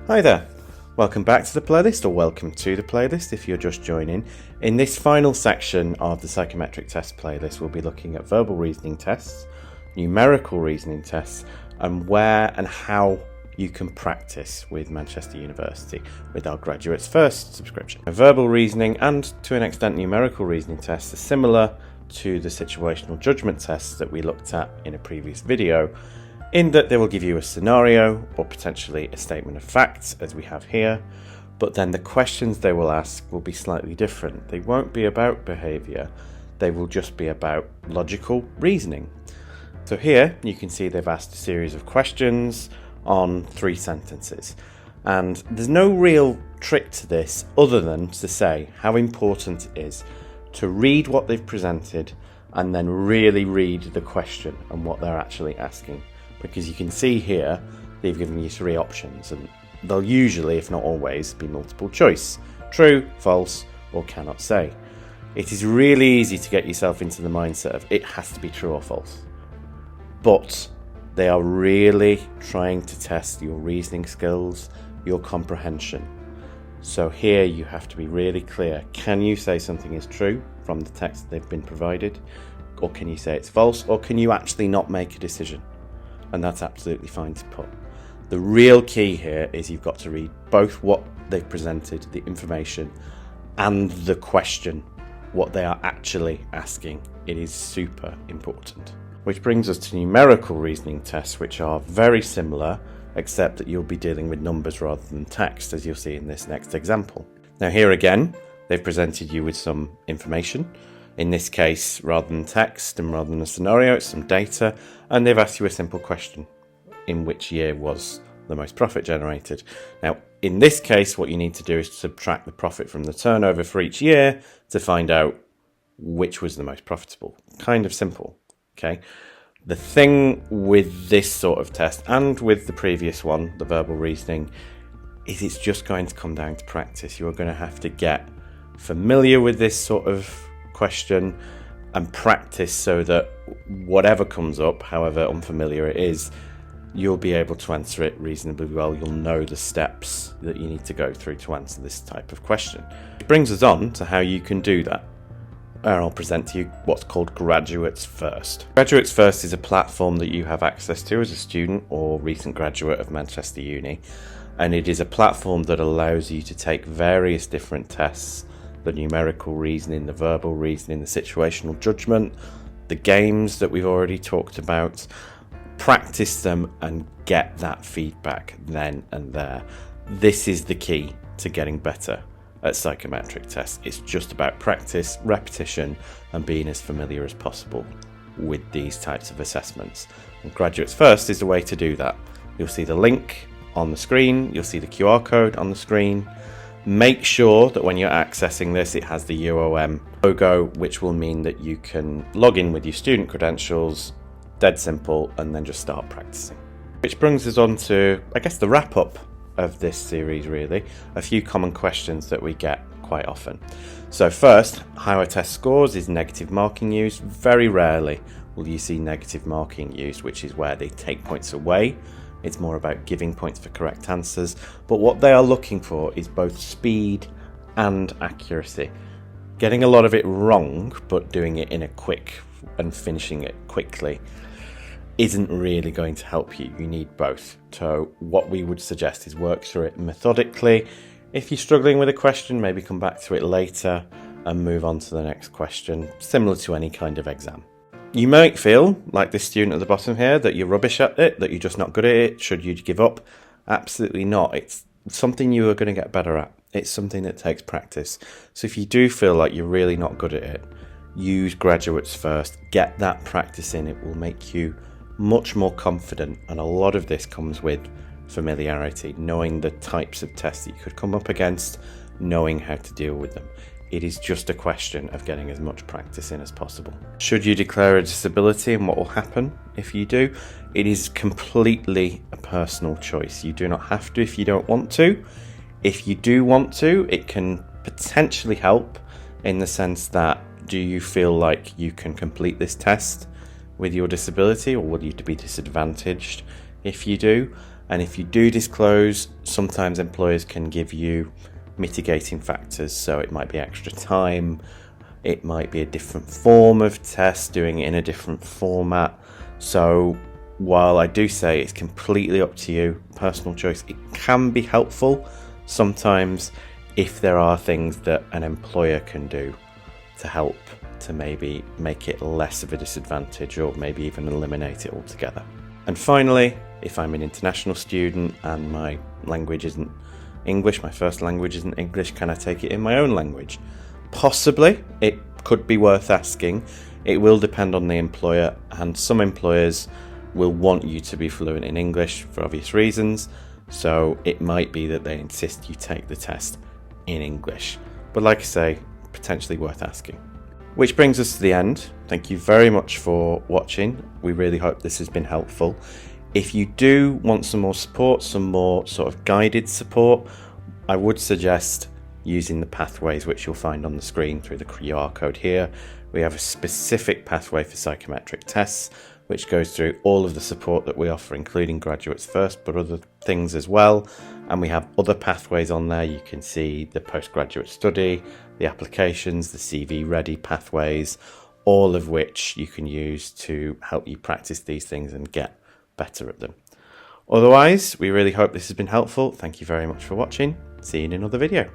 Hi there, welcome back to the playlist, or welcome to the playlist if you're just joining. In this final section of the Psychometric Tests playlist, we'll be looking at verbal reasoning tests, numerical reasoning tests, and where and how you can practice with Manchester University with our Graduates First subscription. Verbal reasoning and, to an extent, numerical reasoning tests are similar to the situational judgment tests that we looked at in a previous video, in that they will give you a scenario or potentially a statement of facts, as we have here, but then the questions they will ask will be slightly different. They won't be about behaviour, they will just be about logical reasoning. So here you can see they've asked a series of questions on 3 sentences, and there's no real trick to this other than to say how important it is to read what they've presented and then really read the question and what they're actually asking. Because you can see here they've given you 3 options, and they'll usually, if not always, be multiple choice: true, false, or cannot say. It is really easy to get yourself into the mindset of it has to be true or false, but they are really trying to test your reasoning skills, your comprehension. So here you have to be really clear. Can you say something is true from the text they've been provided, or can you say it's false, or can you actually not make a decision? And that's absolutely fine to put. The real key here is you've got to read both what they've presented, the information, and the question, what they are actually asking. It is super important. Which brings us to numerical reasoning tests, which are very similar, except that you'll be dealing with numbers rather than text, as you'll see in this next example. Now here again, they've presented you with some information. In this case, rather than text and rather than a scenario, it's some data, and they've asked you a simple question: in which year was the most profit generated? Now, in this case, what you need to do is subtract the profit from the turnover for each year to find out which was the most profitable. Kind of simple, okay? The thing with this sort of test, and with the previous one, the verbal reasoning, is it's just going to come down to practice. You're going to have to get familiar with this sort of question and practice so that whatever comes up, however unfamiliar it is, you'll be able to answer it reasonably well. You'll know the steps that you need to go through to answer this type of question. It brings us on to how you can do that. And I'll present to you what's called Graduates First. Graduates First is a platform that you have access to as a student or recent graduate of Manchester Uni, and it is a platform that allows you to take various different tests: the numerical reasoning, the verbal reasoning, the situational judgment, the games that we've already talked about, practice them and get that feedback then and there. This is the key to getting better at psychometric tests. It's just about practice, repetition, and being as familiar as possible with these types of assessments. And Graduates First is the way to do that. You'll see the link on the screen, you'll see the QR code on the screen. Make sure that when you're accessing this, it has the UOM logo, which will mean that you can log in with your student credentials, dead simple, and then just start practicing. Which brings us on to, I guess, the wrap up of this series, really. A few common questions that we get quite often. So first, how a test scores is negative marking used. Very rarely will you see negative marking used, which is where they take points away. It's more about giving points for correct answers, but what they are looking for is both speed and accuracy. Getting a lot of it wrong, but doing it in a quick and finishing it quickly isn't really going to help you. You need both. So what we would suggest is work through it methodically. If you're struggling with a question, maybe come back to it later and move on to the next question, similar to any kind of exam. You might feel, like this student at the bottom here, that you're rubbish at it, that you're just not good at it. Should you give up? Absolutely not. It's something you are going to get better at. It's something that takes practice. So if you do feel like you're really not good at it, use Graduates First. Get that practice in. It will make you much more confident, and a lot of this comes with familiarity, knowing the types of tests that you could come up against, knowing how to deal with them. It is just a question of getting as much practice in as possible. Should you declare a disability, and what will happen if you do? It is completely a personal choice. You do not have to if you don't want to. If you do want to, it can potentially help in the sense that, do you feel like you can complete this test with your disability, or will you be disadvantaged if you do? And if you do disclose, sometimes employers can give you mitigating factors. So it might be extra time, it might be a different form of test, doing it in a different format. So while I do say it's completely up to you, personal choice, it can be helpful sometimes if there are things that an employer can do to help to maybe make it less of a disadvantage, or maybe even eliminate it altogether. And finally, if I'm an international student and my language isn't English, my first language isn't English, can I take it in my own language? Possibly. It could be worth asking. It will depend on the employer, and some employers will want you to be fluent in English for obvious reasons, so it might be that they insist you take the test in English. But like I say, potentially worth asking. Which brings us to the end. Thank you very much for watching. We really hope this has been helpful. If you do want some more support, some more sort of guided support, I would suggest using the pathways which you'll find on the screen through the QR code here. We have a specific pathway for psychometric tests, which goes through all of the support that we offer, including graduates first, but other things as well. And we have other pathways on there. You can see the postgraduate study, the applications, the CV ready pathways, all of which you can use to help you practice these things and get better at them. Otherwise, we really hope this has been helpful. Thank you very much for watching. See you in another video.